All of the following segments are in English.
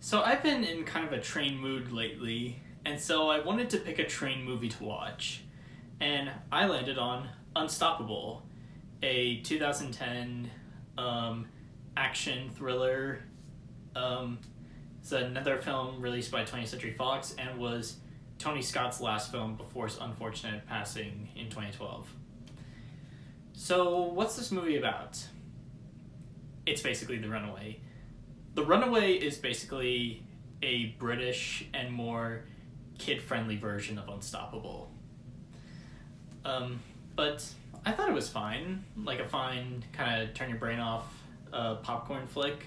So I've been in kind of a train mood lately, and so I wanted to pick a train movie to watch. And I landed on Unstoppable, a 2010 action thriller. It's another film released by 20th Century Fox and was Tony Scott's last film before his unfortunate passing in 2012. So, what's this movie about? It's basically The Runaway. The Runaway is basically a British and more kid-friendly version of Unstoppable. But I thought it was fine. Like a fine kind of turn your brain off popcorn flick.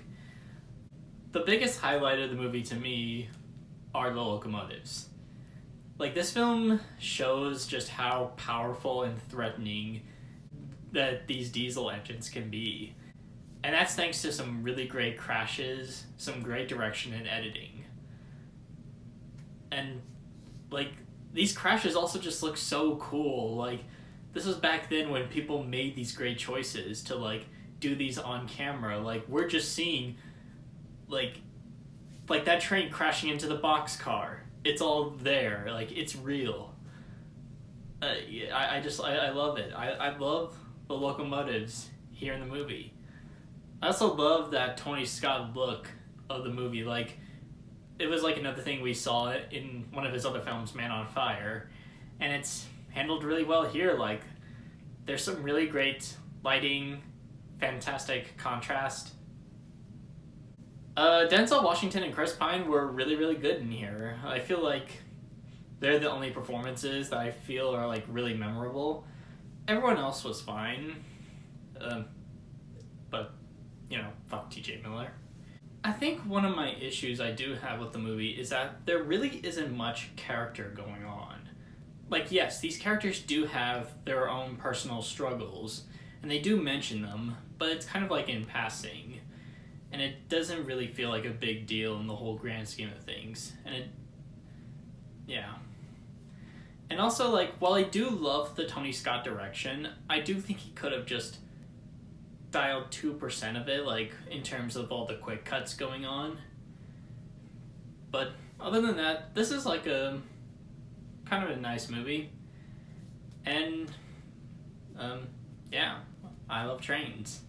The biggest highlight of the movie to me are the locomotives. Like, this film shows just how powerful and threatening that these diesel engines can be. And that's thanks to some really great crashes, some great direction and editing. And, like, these crashes also just look so cool. Like, this was back then when people made these great choices to, like, do these on camera. Like, we're just seeing, like that train crashing into the boxcar. It's all there. Like, it's real. Yeah, I love it. I love the locomotives here in the movie. I also love that Tony Scott look of the movie. Like, it was like another thing we saw in one of his other films, Man on Fire, and it's handled really well here. Like, there's some really great lighting, fantastic contrast. Denzel Washington and Chris Pine were really, really good in here. I feel like they're the only performances that I feel are, like, really memorable. Everyone else was fine. But, you know, fuck TJ Miller. I think one of my issues I do have with the movie is that there really isn't much character going on. Like, yes, these characters do have their own personal struggles, and they do mention them, but it's kind of like in passing. And it doesn't really feel like a big deal in the whole grand scheme of things. And yeah. And also, like, while I do love the Tony Scott direction, I do think he could have just dialed 2% of it, like, in terms of all the quick cuts going on. But other than that, this is like a kind of a nice movie. And, yeah, I love trains.